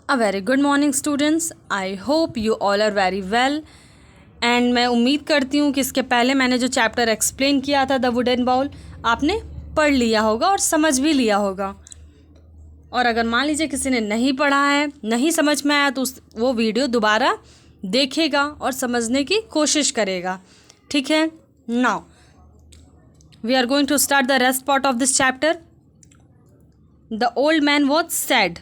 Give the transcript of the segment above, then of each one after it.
A very good morning students. I hope you all are very well. And मैं उम्मीद करती हूँ कि इसके पहले मैंने जो चैप्टर एक्सप्लेन किया था द वुडन बाउल आपने पढ़ लिया होगा और समझ भी लिया होगा। और अगर मान लीजिए किसी ने नहीं पढ़ा है, नहीं समझ में आया, तो वो वीडियो दोबारा देखेगा और समझने की कोशिश करेगा। ठीक है, now we are going to start the rest part of this chapter. The old man was sad.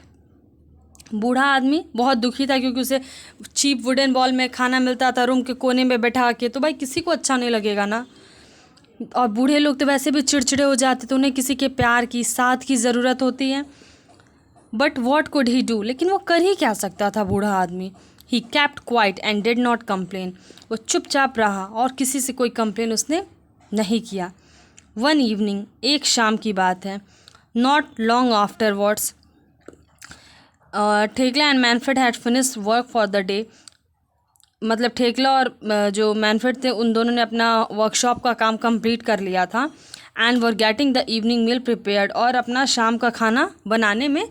बूढ़ा आदमी बहुत दुखी था क्योंकि उसे चीप वुडन बॉल में खाना मिलता था रूम के कोने में बैठा के। तो भाई किसी को अच्छा नहीं लगेगा ना। और बूढ़े लोग तो वैसे भी चिड़चिड़े हो जाते, तो उन्हें किसी के प्यार की, साथ की ज़रूरत होती है। But what could he do, लेकिन वो कर ही क्या सकता था बूढ़ा आदमी। He kept quiet and did not complain. वो चुपचाप रहा और किसी से कोई कंप्लेन उसने नहीं किया। वन इवनिंग, एक शाम की बात है, not long after words ठेकला and Manfred had finish work for the day. मतलब ठेकला और जो मैनफ्रेड थे उन दोनों ने अपना वर्कशॉप का काम कंप्लीट कर लिया था। And were getting the evening meal prepared, और अपना शाम का खाना बनाने में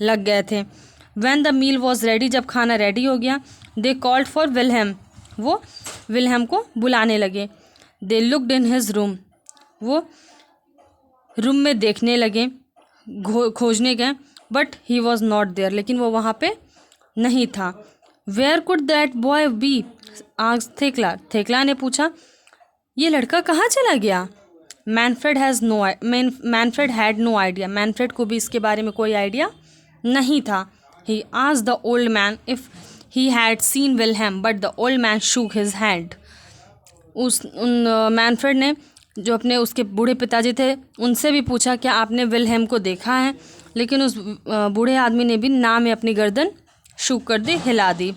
लग गए थे। When the meal was ready, जब खाना रेडी हो गया, दे कॉल्ड फॉर विलहेम। वो विलहेम को बुलाने लगे। They looked in his room. वो रूम में देखने लगे, खोजने गए, but he was not there, लेकिन वो वहाँ पे नहीं था। Where could that boy be, asked Thekla. Thekla ने पूछा, ये लड़का कहाँ चला गया? Manfred had no idea. Manfred को भी इसके बारे में कोई आइडिया नहीं था। He asked the old man if he had seen Wilhelm, but the old man shook his hand. Manfred ने जो अपने उसके बूढ़े पिताजी थे उनसे भी पूछा, क्या आपने विलहेम को देखा है? लेकिन उस बूढ़े आदमी ने भी ना में अपनी गर्दन शूक कर दी, हिला दी।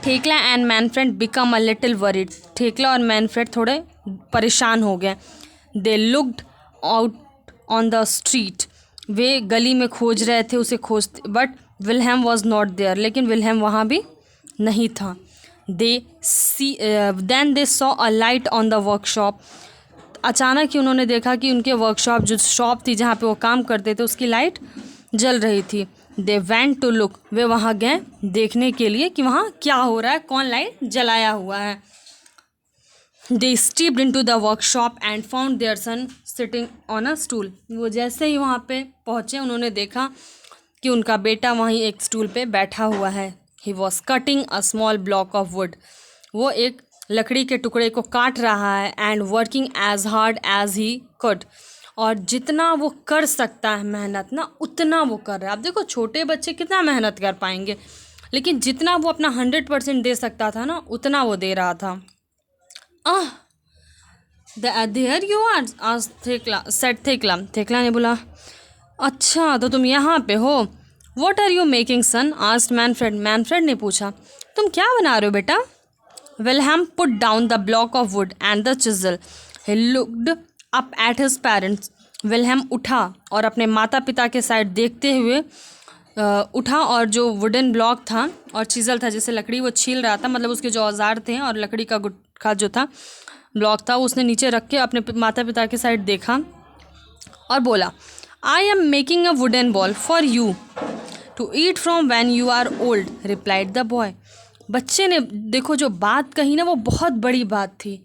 Thekla and Manfred become a little worried. Thekla और मैनफ्रेड थोड़े परेशान हो गए। They looked out on the street. वे गली में खोज रहे थे, उसे खोजते, but Wilhelm was not there, लेकिन विलहेम वहाँ भी नहीं था। Then they saw a light on the workshop. अचानक ही उन्होंने देखा कि उनके वर्कशॉप, जो शॉप थी जहाँ पे वो काम करते थे, उसकी लाइट जल रही थी। They went to look. वे वहाँ गए देखने के लिए कि वहाँ क्या हो रहा है, कौन लाइट जलाया हुआ है। They stepped into the workshop and found there son sitting on a stool. वो जैसे ही वहाँ पे पहुँचे, उन्होंने देखा कि उनका बेटा वहीं एक स्टूल पे बैठा हुआ है। He was cutting a small block of wood. वो एक लकड़ी के टुकड़े को काट रहा है। And working as hard as he could. और जितना वो कर सकता है मेहनत ना, उतना वो कर रहा है। अब देखो छोटे बच्चे कितना मेहनत कर पाएंगे, लेकिन जितना वो अपना 100% दे सकता था ना, उतना वो दे रहा था। There you are, said Thekla. Thekla ने बोला, अच्छा तो तुम यहाँ पे हो। What are you making son, asked Manfred. Manfred ने पूछा, तुम क्या बना रहे हो बेटा? Wilhelm put down the block of wood and the chisel. He looked up at his parents. Wilhelm उठा और अपने माता पिता के साइड देखते हुए उठा, और जो वुडन ब्लॉक था और चिजल था, जैसे लकड़ी वो छील रहा था, मतलब उसके जो औजार थे और लकड़ी का गुटखा जो था, ब्लॉक था, उसने नीचे रख के अपने माता पिता के साइड देखा और बोला, I am making a wooden bowl for you to eat from when you are old, replied the boy. बच्चे ने देखो जो बात कही ना, वो बहुत बड़ी बात थी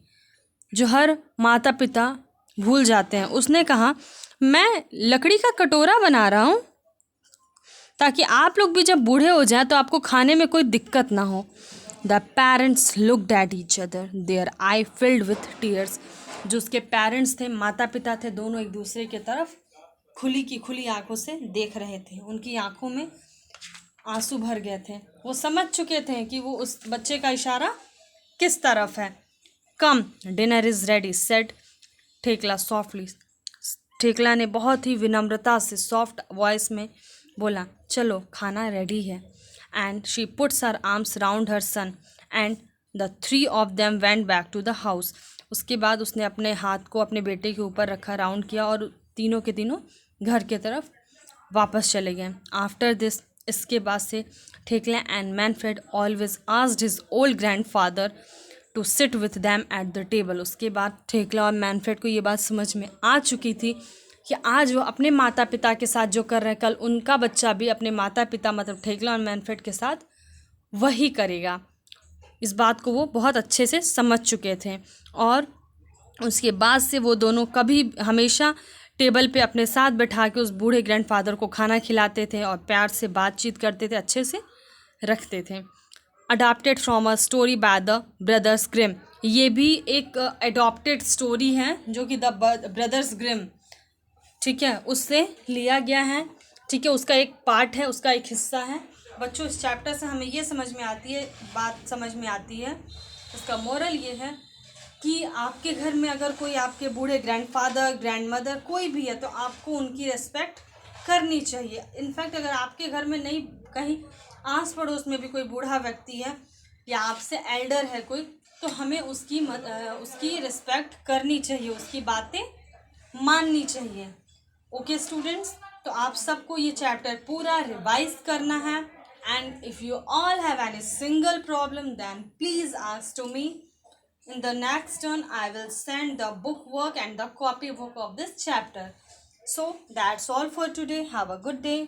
जो हर माता पिता भूल जाते हैं। उसने कहा, मैं लकड़ी का कटोरा बना रहा हूँ ताकि आप लोग भी जब बूढ़े हो जाए तो आपको खाने में कोई दिक्कत ना हो। The parents looked at each other, their eyes filled with tears. जो उसके पेरेंट्स थे, माता पिता थे, दोनों एक दूसरे की तरफ खुली की खुली आंखों से देख रहे थे। उनकी आंखों में आंसू भर गए थे। वो समझ चुके थे कि वो उस बच्चे का इशारा किस तरफ है। Come dinner is ready, said Thekla softly. Thekla ने बहुत ही विनम्रता से सॉफ्ट वॉइस में बोला, चलो खाना रेडी है। And she puts her arms round her son and the three of them went back to the house. उसके बाद उसने अपने हाथ को अपने बेटे के ऊपर रखा, राउंड किया, और तीनों के तीनों घर के तरफ वापस चले गए। आफ्टर दिस, इसके बाद से Thekla and Manfred always asked his old grandfather to sit with them at the table. उसके बाद ठेकला और मैनफ्रेड को ये बात समझ में आ चुकी थी कि आज वो अपने माता पिता के साथ जो कर रहे हैं, कल उनका बच्चा भी अपने माता पिता मतलब थेक्ला और मैनफ्रेड के साथ वही करेगा। इस बात को वो बहुत अच्छे से समझ चुके थे और उसके बाद से वो दोनों कभी हमेशा टेबल पे अपने साथ बैठा के उस बूढ़े ग्रैंडफादर को खाना खिलाते थे और प्यार से बातचीत करते थे, अच्छे से रखते थे। Adopted from a story by the brothers Grimm, ये भी एक अडॉप्टेड स्टोरी है जो कि द ब्रदर्स ग्रिम, ठीक है, उससे लिया गया है। ठीक है, उसका एक पार्ट है, उसका एक हिस्सा है। बच्चों इस चैप्टर से हमें ये समझ में आती है, बात समझ में आती है, इसका मोरल ये है कि आपके घर में अगर कोई आपके बूढ़े ग्रैंडफादर ग्रैंडमदर कोई भी है तो आपको उनकी रिस्पेक्ट करनी चाहिए। इनफैक्ट अगर आपके घर में नहीं, कहीं आस पड़ोस में भी कोई बूढ़ा व्यक्ति है या आपसे एल्डर है कोई, तो हमें उसकी रिस्पेक्ट करनी चाहिए, उसकी बातें माननी चाहिए। ओके स्टूडेंट्स, तो आप सबको ये चैप्टर पूरा रिवाइज करना है। And if you all have any single problem then please ask to me. In the next turn, I will send the book work and the copy book of this chapter. So that's all for today. Have a good day.